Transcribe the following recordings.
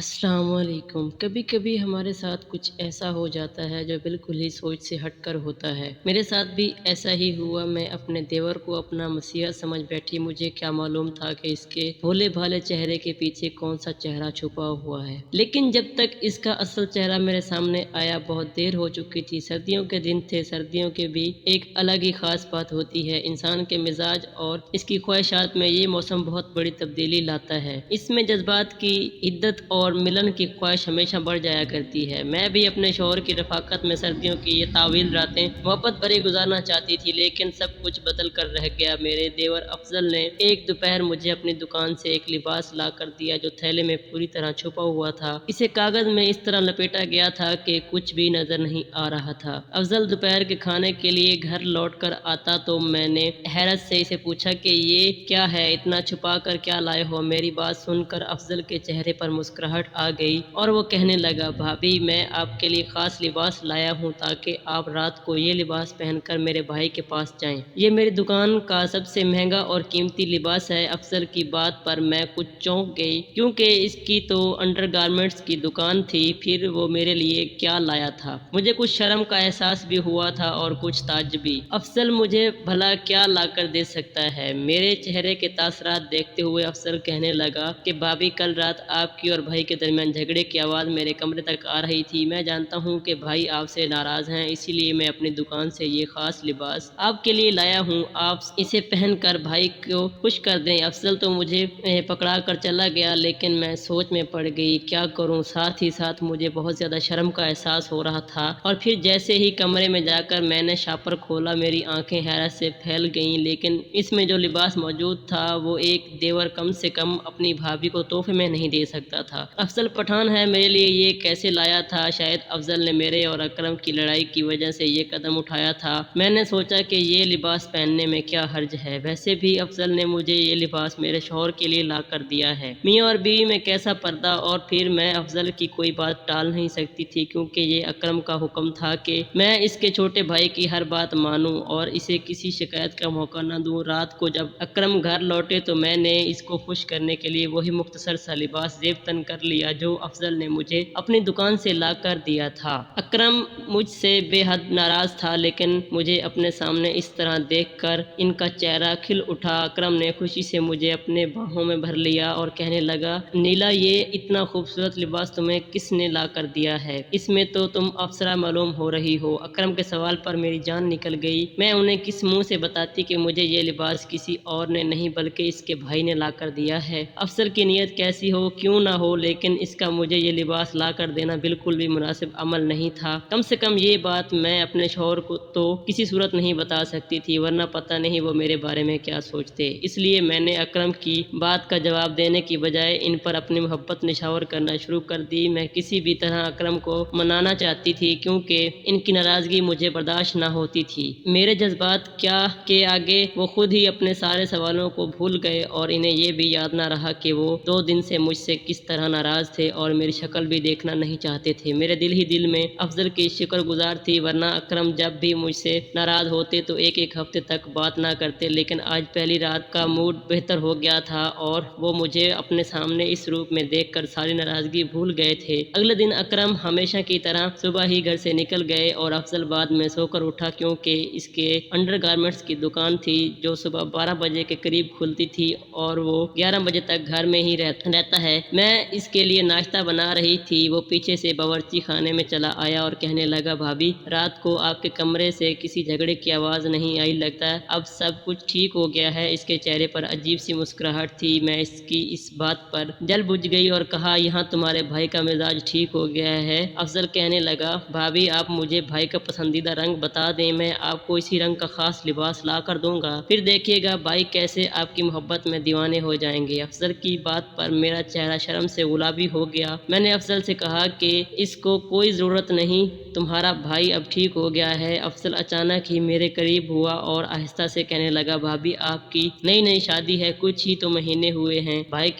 السلام علیکم۔ کبھی کبھی ہمارے ساتھ کچھ ایسا ہو جاتا ہے جو بالکل ہی سوچ سے ہٹ کر ہوتا ہے۔ میرے ساتھ بھی ایسا ہی ہوا۔ میں اپنے دیور کو اپنا مسیحا سمجھ بیٹھی۔ مجھے کیا معلوم تھا کہ اس کے بھولے بھالے چہرے کے پیچھے کون سا چہرہ چھپا ہوا ہے۔ لیکن جب تک اس کا اصل چہرہ میرے سامنے آیا بہت دیر ہو چکی تھی۔ سردیوں کے دن تھے۔ سردیوں کی بھی ایک الگ ہی خاص بات ہوتی ہے۔ انسان کے مزاج اور اس کی خواہشات میں یہ موسم بہت بڑی تبدیلی لاتا ہے۔ اس میں جذبات کی حدت اور ملن کی خواہش ہمیشہ بڑھ جایا کرتی ہے۔ میں بھی اپنے شوہر کی رفاقت میں سردیوں کی یہ طویل راتیں محبت بھری گزارنا چاہتی تھی، لیکن سب کچھ بدل کر رہ گیا۔ میرے دیور افضل نے ایک دوپہر مجھے اپنی دکان سے ایک لباس لا کر دیا جو تھیلے میں پوری طرح چھپا ہوا تھا۔ اسے کاغذ میں اس طرح لپیٹا گیا تھا کہ کچھ بھی نظر نہیں آ رہا تھا۔ افضل دوپہر کے کھانے کے لیے گھر لوٹ کر آتا تو میں نے حیرت سے اسے پوچھا کہ یہ کیا ہے، اتنا چھپا کر کیا لائے ہو؟ میری بات سن کر افضل کے چہرے پر مسکراہٹ آ گئی اور وہ کہنے لگا، بھابی میں آپ کے لیے خاص لباس لایا ہوں تاکہ آپ رات کو یہ لباس پہن کر میرے بھائی کے پاس جائیں۔ یہ میری دکان کا سب سے مہنگا اور قیمتی لباس ہے۔ افضل کی بات پر میں کچھ چونک گئی کیونکہ اس کی تو انڈر گارمنٹس کی دکان تھی، پھر وہ میرے لیے کیا لایا تھا؟ مجھے کچھ شرم کا احساس بھی ہوا تھا اور کچھ تعجب بھی۔ افضل مجھے بھلا کیا لا کر دے سکتا ہے؟ میرے چہرے کے تاثرات دیکھتے ہوئے افضل کہنے لگا کہ بھابی کل رات آپ کی اور بھائی کے درمیان جھگڑے کی آواز میرے کمرے تک آ رہی تھی۔ میں جانتا ہوں کہ بھائی آپ سے ناراض ہیں، اسی لیے میں اپنی دکان سے یہ خاص لباس آپ کے لیے لایا ہوں۔ آپ اسے پہن کر بھائی کو خوش کر دیں۔ افضل تو مجھے پکڑا کر چلا گیا، لیکن میں سوچ میں پڑ گئی کیا کروں۔ ساتھ ہی ساتھ مجھے بہت زیادہ شرم کا احساس ہو رہا تھا، اور پھر جیسے ہی کمرے میں جا کر میں نے شاپر کھولا میری آنکھیں حیرت سے پھیل گئیں، لیکن اس میں جو لباس موجود تھا وہ ایک دیور کم سے کم اپنی بھابھی کو تحفے میں نہیں دے سکتا تھا۔ افضل پٹھان ہے، میرے لیے یہ کیسے لایا تھا؟ شاید افضل نے میرے اور اکرم کی لڑائی کی وجہ سے یہ قدم اٹھایا تھا۔ میں نے سوچا کہ یہ لباس پہننے میں کیا حرج ہے، ویسے بھی افضل نے مجھے یہ لباس میرے شوہر کے لیے لا کر دیا ہے۔ میاں اور بیوی میں کیسا پردہ! اور پھر میں افضل کی کوئی بات ٹال نہیں سکتی تھی کیونکہ یہ اکرم کا حکم تھا کہ میں اس کے چھوٹے بھائی کی ہر بات مانوں اور اسے کسی شکایت کا موقع نہ دوں۔ رات کو جب اکرم گھر لوٹے تو میں نے اس کو خوش کرنے کے لیے وہی مختصر سا لباس زیب تن کر لیا جو افضل نے مجھے اپنی دکان سے لا کر دیا تھا۔ اکرم مجھ سے بے حد ناراض تھا، لیکن مجھے اپنے سامنے اس طرح دیکھ کر ان کا چہرہ کھل اٹھا۔ اکرم نے خوشی سے مجھے اپنے باہوں میں بھر لیا اور کہنے لگا، نیلا یہ اتنا خوبصورت لباس تمہیں کس نے لا کر دیا ہے؟ اس میں تو تم افسرہ معلوم ہو رہی ہو۔ اکرم کے سوال پر میری جان نکل گئی۔ میں انہیں کس منہ سے بتاتی کہ مجھے یہ لباس کسی اور نے نہیں بلکہ اس کے بھائی نے لا کر دیا ہے۔ افسر کی نیت کیسی ہو کیوں نہ ہو، لیکن اس کا مجھے یہ لباس لا کر دینا بالکل بھی مناسب عمل نہیں تھا۔ کم سے کم یہ بات میں اپنے شوہر کو تو کسی صورت نہیں بتا سکتی تھی، ورنہ پتہ نہیں وہ میرے بارے میں کیا سوچتے۔ اس لیے میں نے اکرم کی بات کا جواب دینے کی بجائے ان پر اپنی محبت نچھاور کرنا شروع کر دی۔ میں کسی بھی طرح اکرم کو منانا چاہتی تھی کیونکہ ان کی ناراضگی مجھے برداشت نہ ہوتی تھی۔ میرے جذبات کیا کے آگے وہ خود ہی اپنے سارے سوالوں کو بھول گئے اور انہیں یہ بھی یاد نہ رہا کہ وہ 2 دن سے مجھ سے کس طرح ناراض تھے اور میری شکل بھی دیکھنا نہیں چاہتے تھے۔ میرے دل ہی دل میں افضل کی شکر گزار تھی، ورنہ اکرم جب بھی مجھ سے ناراض ہوتے تو ایک ہفتے تک بات نہ کرتے، لیکن آج پہلی رات کا موڈ بہتر ہو گیا تھا اور وہ مجھے اپنے سامنے اس روپ میں دیکھ کر ساری ناراضگی بھول گئے تھے۔ اگلے دن اکرم ہمیشہ کی طرح صبح ہی گھر سے نکل گئے اور افضل بعد میں سو کر اٹھا کیونکہ اس کے انڈر گارمنٹس کی دکان تھی جو صبح 12 بجے کے قریب کھلتی تھی اور وہ 11 بجے تک گھر میں ہی رہتا ہے۔ میں اس کے لیے ناشتہ بنا رہی تھی، وہ پیچھے سے باورچی خانے میں چلا آیا اور کہنے لگا، بھابی رات کو آپ کے کمرے سے کسی جھگڑے کی آواز نہیں آئی، لگتا ہے اب سب کچھ ٹھیک ہو گیا ہے۔ اس کے چہرے پر عجیب سی مسکراہٹ تھی۔ میں اس کی اس بات پر جل بجھ گئی اور کہا، یہاں تمہارے بھائی کا مزاج ٹھیک ہو گیا ہے؟ افضل کہنے لگا، بھابی آپ مجھے بھائی کا پسندیدہ رنگ بتا دیں، میں آپ کو اسی رنگ کا خاص لباس لا کر دوں گا، پھر دیکھیے گا بھائی کیسے آپ کی محبت میں دیوانے ہو جائیں گے۔ افضل کی بات پر میرا چہرہ شرم سے گلابی ہو گیا۔ میں نے افضل سے کہا کہ اس کو کوئی ضرورت نہیں، تمہارا بھائی اب ٹھیک ہو گیا ہے۔ افضل اچانک ہی میرے قریب ہوا اور آہستہ سے کہنے لگا، بھابی آپ کی نئی شادی ہے، کچھ ہی تو مہینے ہوئے ہیں، بھائی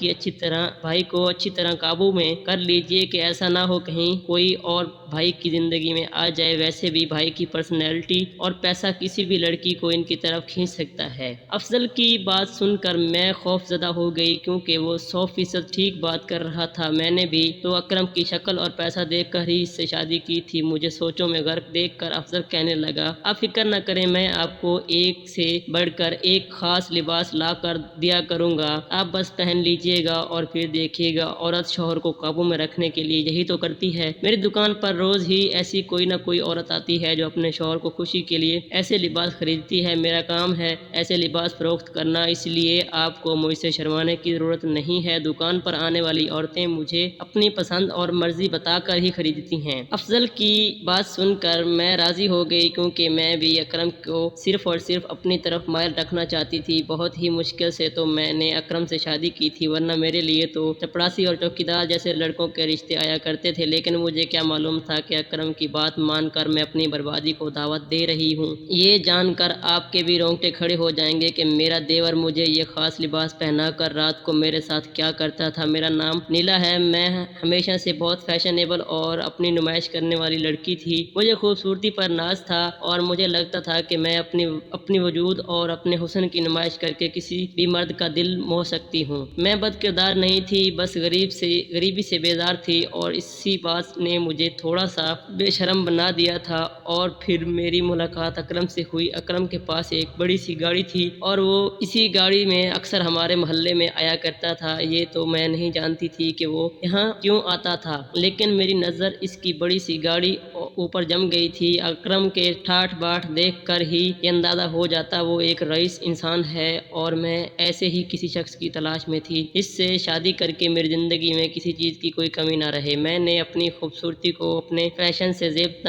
کو اچھی طرح قابو میں کر لیجئے کہ ایسا نہ ہو کہیں کوئی اور بھائی کی زندگی میں آ جائے، ویسے بھی بھائی کی پرسنالٹی اور پیسہ کسی بھی لڑکی کو ان کی طرف کھینچ سکتا ہے۔ افضل کی بات سن کر میں خوف زدہ ہو گئی کیونکہ وہ 100% ٹھیک بات کر رہا تھا میں نے بھی تو اکرم کی شکل اور پیسہ دیکھ کر ہی اس سے شادی کی تھی۔ مجھے سوچوں میں غرق دیکھ کر افضل کہنے لگا، آپ فکر نہ کریں، میں آپ کو ایک سے بڑھ کر ایک خاص لباس لا کر دیا کروں گا، آپ بس پہن لیجیے گا اور پھر دیکھیے گا، عورت شوہر کو قابو میں رکھنے کے لیے یہی تو کرتی ہے۔ میری دکان پر روز ہی ایسی کوئی نہ کوئی عورت آتی ہے جو اپنے شوہر کو خوشی کے لیے ایسے لباس خریدتی ہے۔ میرا کام ہے ایسے لباس فروخت کرنا، اس لیے آپ کو مجھ سے شرمانے کی ضرورت نہیں ہے۔ دکان پر آنے والی عورتیں مجھے اپنی پسند اور مرضی بتا کر ہی خریدتی ہیں۔ افضل کی بات سن کر میں راضی ہو گئی، کیونکہ میں بھی اکرم کو صرف اور صرف اپنی طرف مائل رکھنا چاہتی تھی۔ بہت ہی مشکل سے تو میں نے اکرم سے شادی کی تھی، ورنہ میرے لیے تو چپڑاسی اور چوکیدار جیسے لڑکوں کے رشتے آیا کرتے تھے، لیکن مجھے کیا معلوم تھا کہ اکرم کی بات مان کر میں اپنی بربادی کو دعوت دے رہی ہوں۔ یہ جان کر آپ کے بھی رونگٹے کھڑے ہو جائیں گے کہ میرا دیور مجھے یہ خاص لباس پہنا کر رات کو میرے ساتھ کیا کرتا تھا۔ میرا نام نیلا ہے، میں ہمیشہ سے بہت فیشنیبل اور اپنی نمائش کرنے والی لڑکی تھی۔ مجھے خوبصورتی پر ناز تھا اور مجھے لگتا تھا کہ میں اپنی وجود اور اپنے حسن کی نمائش کر کے کسی بھی مرد کا دل موہ سکتی ہوں۔ میں بد کردار نہیں تھی، بس غریبی سے بیزار تھی، اور اسی بات نے مجھے تھوڑا سا بے شرم بنا دیا تھا۔ اور پھر میری ملاقات اکرم سے ہوئی۔ اکرم کے پاس ایک بڑی سی گاڑی تھی اور وہ اسی گاڑی میں اکثر ہمارے محلے میں آیا کرتا تھا۔ یہ تو میں نہیں جانتی تھی کہ وہ یہاں کیوں آتا تھا، لیکن میری نظر اس کی بڑی سی گاڑی اوپر جم گئی تھی۔ اکرم کے ٹھاٹھ باٹھ دیکھ کر ہی یہ اندازہ ہو جاتا وہ ایک رئیس انسان ہے، اور میں ایسے ہی کسی شخص کی تلاش میں تھی جس سے شادی کر کے میری زندگی میں کسی چیز کی کوئی کمی نہ رہے۔ میں نے اپنی خوبصورتی کو اپنے فیشن سے زیب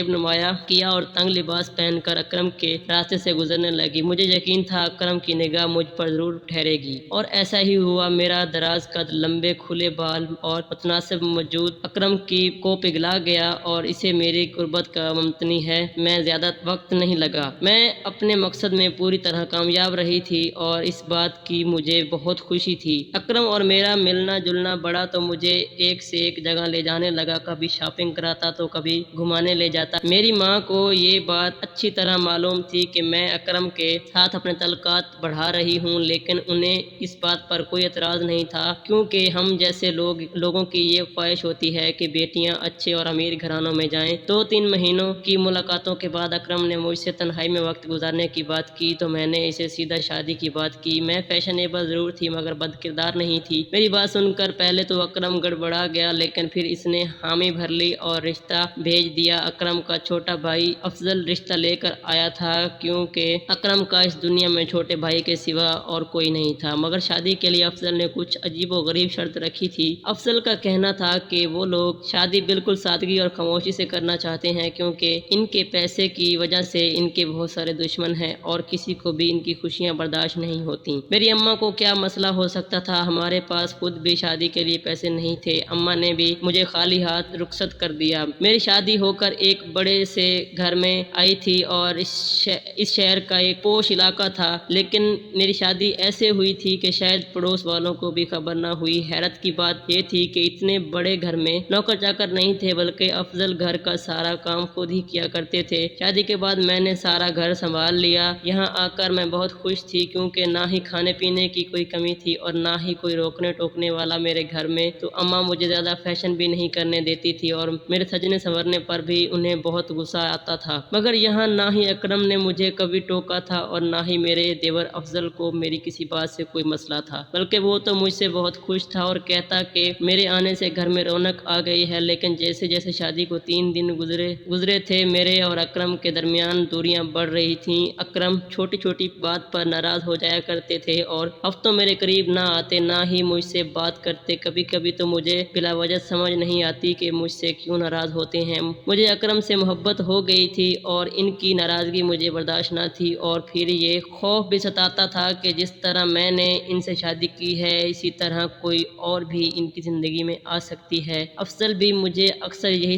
نمایاں کیا اور تنگ لباس پہن کر اکرم کے راستے سے گزرنے لگی۔ مجھے یقین تھا اکرم کی نگاہ مجھ پر ضرور ٹھہرے گی، اور ایسا ہی ہوا۔ میرا دراز قد، لمبے کھلے بال اور متناسب وجود اکرم کو پگھلا گیا، اور اسے میری قربت کا ممتنی ہے۔ میں زیادہ وقت نہیں لگا، میں اپنے مقصد میں پوری طرح کامیاب رہی تھی، اور اس بات کی مجھے بہت خوشی تھی۔ اکرم اور میرا ملنا جلنا بڑھا تو مجھے ایک سے ایک جگہ لے جانے لگا، کبھی شاپنگ کراتا تو کبھی گھمانے لے جاتا۔ میری ماں کو یہ بات اچھی طرح معلوم تھی کہ میں اکرم کے ساتھ اپنے تعلقات بڑھا رہی ہوں، لیکن انہیں اس بات پر کوئی اعتراض نہیں تھا، کیونکہ ہم جیسے لوگوں کی یہ خواہش ہوتی ہے کہ بیٹیاں اچھے اور امیر گھرانوں میں جائیں۔ 2-3 مہینوں کی ملاقاتوں کے بعد اکرم نے مجھ سے تنہائی میں وقت گزارنے کی بات کی تو میں نے اسے سیدھا شادی کی بات کی۔ میں فیشنیبل ضرور تھی مگر بد کردار نہیں تھی۔ میری بات سن کر پہلے تو اکرم گڑبڑا گیا، لیکن پھر اس نے حامی بھر لی اور رشتہ بھیج دیا۔ اکرم کا چھوٹا بھائی افضل رشتہ لے کر آیا تھا، کیونکہ اکرم کا اس دنیا میں چھوٹے بھائی کے سوا اور کوئی نہیں تھا، مگر شادی کے لیے افضل نے کچھ عجیب و غریب شرط رکھی تھی۔ افضل کا کہنا تھا کہ وہ لوگ شادی بالکل سادگی اور خاموشی سے کرنا چاہتے ہیں، کیونکہ ان کے پیسے کی وجہ سے ان کے بہت سارے دشمن ہیں اور کسی کو بھی ان کی خوشیاں برداشت نہیں ہوتی۔ میری اماں کو کیا مسئلہ ہو سکتا تھا، ہمارے پاس خود بھی شادی کے لیے پیسے نہیں تھے، اماں نے بھی مجھے خالی ہاتھ رخصت کر دیا۔ میری شادی ہو کر ایک بڑے سے گھر میں آئی تھی اور اس شہر کا ایک پوش علاقہ تھا، لیکن میری شادی ایسے ہوئی تھی کہ شاید پڑوس والوں کو بھی خبر نہ ہوئی۔ حیرت کی بات یہ تھی کہ اتنے بڑے گھر میں نوکر چاکر نہیں تھے، بلکہ افضل گھر کا سارا کام خود ہی کیا کرتے تھے۔ شادی کے بعد میں نے سارا گھر سنبھال لیا۔ یہاں آ کر میں بہت خوش تھی، کیونکہ نہ ہی کھانے پینے کی کوئی کمی تھی اور نہ ہی کوئی روکنے ٹوکنے والا میرے گھر میں۔ تو اماں مجھے زیادہ فیشن بھی نہیں کرنے دیتی تھی اور میرے سجنے سنورنے پر بھی انہیں بہت غصہ آتا تھا، مگر یہاں نہ ہی اکرم نے مجھے کبھی ٹوکا تھا اور نہ ہی میرے دیور افضل کو میری کسی بات سے کوئی مسئلہ تھا، بلکہ وہ تو مجھ سے بہت خوش تھا اور کہتا کہ میرے آنے سے گھر میں رونق آ گئی ہے۔ لیکن جیسے جیسے شادی کو 3 دن گزرے تھے، میرے اور اکرم کے درمیان دوریاں بڑھ رہی تھیں۔ اکرم چھوٹی چھوٹی بات پر ناراض ہو جایا کرتے تھے اور ہفتوں میرے قریب نہ آتے، نہ ہی مجھ سے بات کرتے۔ کبھی کبھی تو مجھے بلا وجہ سمجھ نہیں آتی کہ مجھ سے کیوں ناراض ہوتے ہیں۔ مجھے اکرم سے محبت ہو گئی تھی اور ان کی ناراضگی مجھے برداشت نہ تھی، اور پھر یہ خوف بھی ستاتا تھا کہ جس طرح میں نے ان سے شادی کی ہے، اسی طرح کوئی اور بھی ان کی زندگی میں آ سکتی ہے۔ افضل بھی مجھے اکثر یہی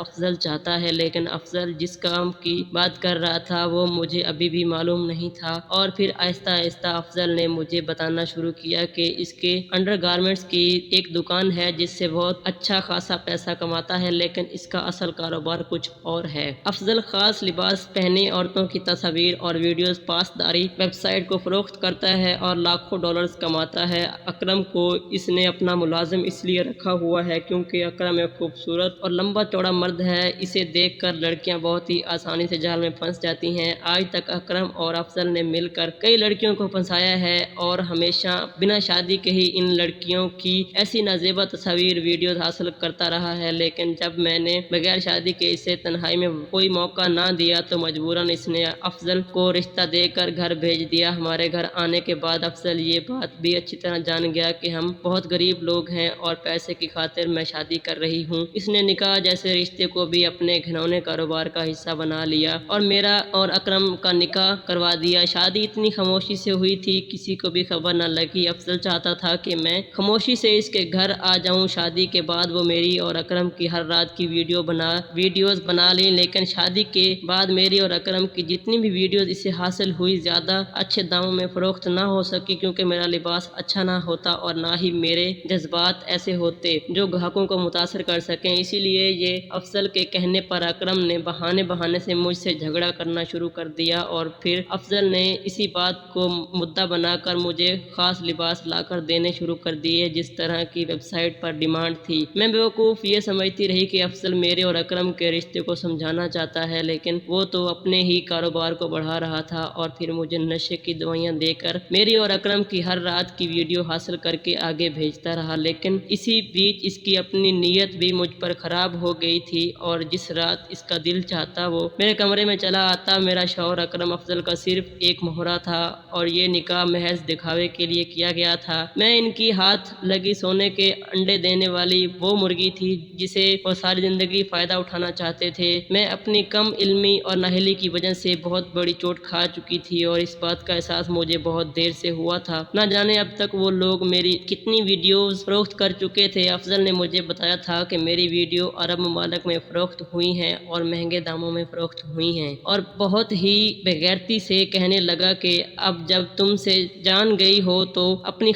افضل چاہتا ہے، لیکن افضل جس کام کی بات کر رہا تھا وہ مجھے ابھی بھی معلوم نہیں تھا۔ اور پھر آہستہ آہستہ افضل نے مجھے بتانا شروع کیا کہ اس کے انڈر گارمنٹس کی ایک دکان ہے جس سے بہت اچھا خاصا پیسہ کماتا ہے، لیکن اس کا اصل کاروبار کچھ اور ہے۔ افضل خاص لباس پہنے عورتوں کی تصاویر اور ویڈیوز پاسداری ویب سائٹ کو فروخت کرتا ہے اور لاکھوں ڈالرز کماتا ہے۔ اکرم کو اس نے اپنا ملازم اس لیے رکھا ہوا ہے کیونکہ اکرم ایک خوبصورت اور لمبا چوڑا مرد ہے۔ اسے دیکھ کر لڑکیاں بہت ہی آسانی سے جال میں پھنس جاتی ہیں۔ آج تک اکرم اور افضل نے مل کر کئی لڑکیوں کو پھنسایا ہے اور ہمیشہ بنا شادی کے ہی ان لڑکیوں کی ایسی نازیبا تصاویر ویڈیوز حاصل کرتا رہا ہے، لیکن جب میں نے بغیر شادی کے اسے تنہائی میں کوئی موقع نہ دیا تو مجبوراً اس نے افضل کو رشتہ دے کر گھر بھیج دیا۔ ہمارے گھر آنے کے بعد افضل یہ بات بھی اچھی طرح جان گیا کہ ہم بہت غریب لوگ ہیں اور پیسے کی خاطر میں شادی کر رہی ہوں۔ اس نے نکاح جیسے رشتے کو بھی اپنے گھنونے کاروبار کا حصہ بنا لیا اور میرا اور اکرم کا نکاح کروا دیا۔ شادی اتنی خاموشی سے ہوئی تھی، کسی کو بھی خبر نہ لگی۔ افضل چاہتا تھا کہ میں خاموشی سے اس کے گھر آ جاؤں۔ شادی کے بعد وہ میری اور اکرم کی ہر رات کی ویڈیوز بنا لی، لیکن شادی کے بعد میری اور اکرم کی جتنی بھی ویڈیوز اسے حاصل ہوئی زیادہ اچھے داموں میں فروخت نہ ہو سکی کیونکہ میرا لباس اچھا نہ ہوتا اور نہ ہی میرے جذبات ایسے ہوتے جو گاہکوں کو متاثر کر سکیں۔ اسی لیے یہ افضل کے کہنے پر اکرم نے بہانے سے مجھ سے جھگڑا کرنا شروع کر دیا اور پھر افضل نے اسی بات کو مدعا بنا کر مجھے خاص لباس لا کر دینے شروع کر دیے جس طرح کی ویب سائٹ پر ڈیمانڈ تھی۔ میں بیوقوف یہ سمجھتی رہی کہ افضل میرے اور اکرم کے رشتے کو سمجھانا چاہتا ہے، لیکن وہ تو اپنے ہی کاروبار کو بڑھا رہا تھا اور پھر مجھے نشے کی دوائیاں دے کر میری اور اکرم کی ہر رات کی ویڈیو حاصل کر کے آگے بھیجتا رہا۔ لیکن اسی بیچ اس کی اپنی نیت بھی مجھ پر خراب ہو گئی تھی اور جس رات اس کا دل چاہتا وہ میرے کمرے میں چلا آتا۔ میرا شوہر اکرم افضل کا صرف ایک مہرہ تھا اور یہ نکاح محض دکھاوے کے لیے کیا گیا تھا۔ میں ان کی ہاتھ لگی سونے کے انڈے دینے والی وہ مرغی تھی جسے وہ ساری زندگی فائدہ اٹھانا چاہتے تھے۔ میں اپنی کم علمی اور نااہلی کی وجہ سے بہت بڑی چوٹ کھا چکی تھی اور اس بات کا احساس مجھے بہت دیر سے ہوا تھا۔ نہ جانے اب تک وہ لوگ میری کتنی ویڈیوز فروخت کر چکے تھے۔ افضل نے مجھے بتایا تھا کہ میری ویڈیو عرب ممالک میں فروخت ہوئی ہیں اور مہنگے داموں میں فروخت ہوئی ہیں، اور بہت ہی بےغیرتی سے کہنے لگا کہ اب جب تم سے جان گئی ہو تو اپنی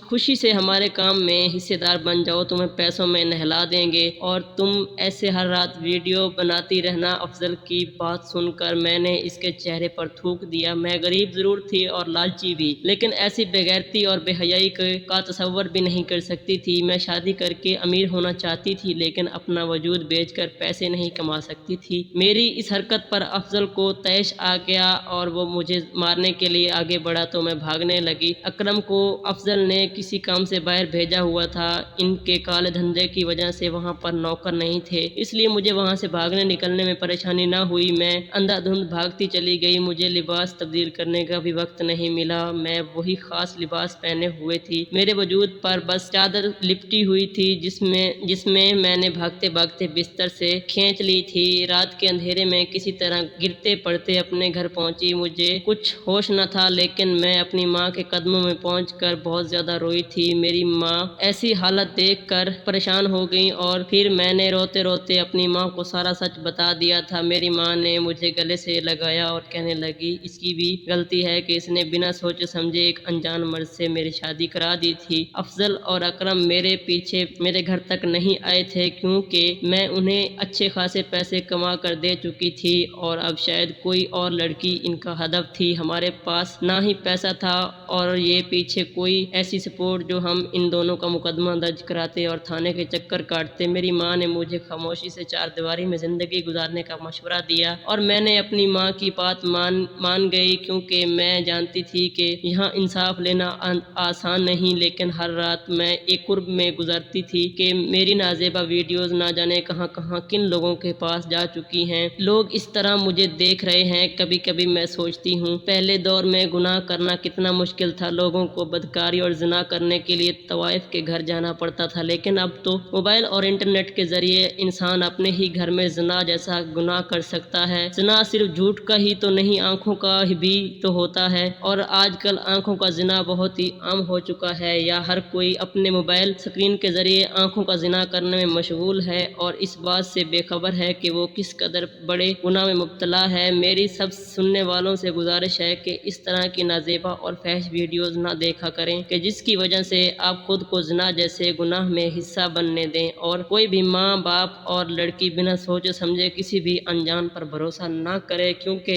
خوشی سے ہمارے کام میں حصے دار بن جاؤ، تمہیں پیسوں میں نہلا دیں گے اور تم ایسے ہر رات ویڈیو بناتی رہنا۔ افضل کی بات سن کر میں نے اس کے چہرے پر تھوک دیا۔ میں غریب ضرور تھی اور لالچی بھی، لیکن ایسی بےغیرتی اور بے حیائی کا تصور بھی نہیں کر سکتی تھی۔ میں شادی کر کے امیر ہونا چاہتی تھی لیکن اپنا وجود بیچ کر پیسے نہیں کما سکتی تھی۔ میری اس حرکت پر افضل کو طیش آ گیا اور وہ مجھے مارنے کے لیے آگے بڑھا تو میں بھاگنے لگی۔ اکرم کو افضل نے کسی کام سے باہر بھیجا ہوا تھا۔ ان کے کالے دھندے کی وجہ سے وہاں پر نوکر نہیں تھے، اس لیے مجھے وہاں سے بھاگنے نکلنے میں پریشانی نہ ہوئی۔ میں اندھا دھند بھاگتی چلی گئی، مجھے لباس تبدیل کرنے کا بھی وقت نہیں ملا۔ میں وہی خاص لباس پہنے ہوئے تھی، میرے وجود پر بس چادر لپٹی ہوئی تھی جس میں میں نے بھاگتے بھاگتے بستر سے کھینچ لی تھی۔ رات کے اندھیرے میں کسی طرح گرتے پڑتے اپنے گھر پہنچی۔ مجھے کچھ ہوش نہ تھا لیکن میں اپنی ماں کے قدموں میں پہنچ کر بہت زیادہ روئی تھی۔ میری ماں ایسی حالت دیکھ کر پریشان ہو گئی اور پھر میں نے روتے روتے اپنی ماں کو سارا سچ بتا دیا تھا۔ میری ماں نے مجھے گلے سے لگایا اور کہنے لگی اس کی بھی غلطی ہے کہ اس نے بنا سوچے سمجھے ایک انجان مرد سے میری شادی کرا دی تھی۔ افضل اور اکرم میرے پیچھے میرے گھر تک نہیں آئے تھے کیونکہ میں انہیں اچھے خاصے پیسے کما کر دے چکی تھی اور اب شاید کوئی اور لڑکی ان کا ہدف تھی۔ ہمارے پاس نہ ہی پیسہ تھا اور یہ پیچھے کوئی ایسی سپورٹ جو ہم ان دونوں کا مقدمہ درج کراتے اور تھانے کے چکر کاٹتے۔ میری ماں نے مجھے خاموشی سے چار دیواری میں زندگی گزارنے کا مشورہ دیا اور میں نے اپنی ماں کی بات مان گئی کیونکہ میں جانتی تھی کہ یہاں انصاف لینا آسان نہیں، لیکن ہر رات میں ایک کرب میں گزرتی تھی کہ میری نازیبا ویڈیوز نہ جانے کہاں کہاں کن لوگوں کے پاس جا چکی ہیں۔ لوگ اس طرح مجھے دیکھ رہے ہیں۔ کبھی کبھی میں سوچتی ہوں پہلے دور میں گناہ کرنا کتنا مشکل تھا، لوگوں کو بدکاری اور زنا کرنے کے لیے طوائف کے گھر جانا پڑتا تھا، لیکن اب تو موبائل اور انٹرنیٹ کے ذریعے انسان اپنے ہی گھر میں زنا جیسا گناہ کر سکتا ہے۔ زنا صرف جھوٹ کا ہی تو نہیں، آنکھوں کا بھی تو ہوتا ہے، اور آج کل آنکھوں کا زنا بہت ہی عام ہو چکا ہے۔ یا ہر کوئی اپنے موبائل اسکرین کے ذریعے آنکھوں کا زنا کرنا کرنے میں مشغول ہے اور اس بات سے بے خبر ہے کہ وہ کس قدر بڑے گناہ میں مبتلا ہے۔ میری سب سننے والوں سے گزارش ہے کہ اس طرح کی نازیبا اور فحش ویڈیوز نہ دیکھا کریں کہ جس کی وجہ سے آپ خود کو زنا جیسے گناہ میں حصہ بننے دیں، اور کوئی بھی ماں باپ اور لڑکی بنا سوچے سمجھے کسی بھی انجان پر بھروسہ نہ کرے، کیونکہ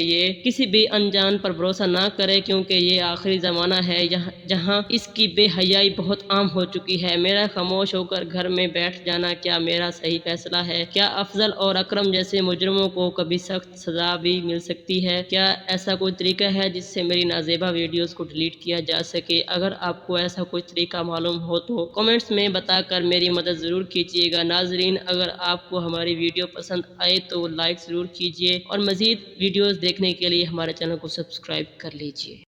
یہ آخری زمانہ ہے جہاں اس کی بے حیائی بہت عام ہو چکی ہے۔ میرا خاموش ہو کر گھر میں بیٹھ جانا کیا میرا صحیح فیصلہ ہے؟ کیا افضل اور اکرم جیسے مجرموں کو کبھی سخت سزا بھی مل سکتی ہے؟ کیا ایسا کوئی طریقہ ہے جس سے میری نازیبا ویڈیوز کو ڈیلیٹ کیا جا سکے؟ اگر آپ کو ایسا کوئی طریقہ معلوم ہو تو کمنٹس میں بتا کر میری مدد ضرور کیجیے گا۔ ناظرین، اگر آپ کو ہماری ویڈیو پسند آئے تو لائک ضرور کیجیے اور مزید ویڈیوز دیکھنے کے لیے ہمارے چینل کو سبسکرائب کر لیجیے۔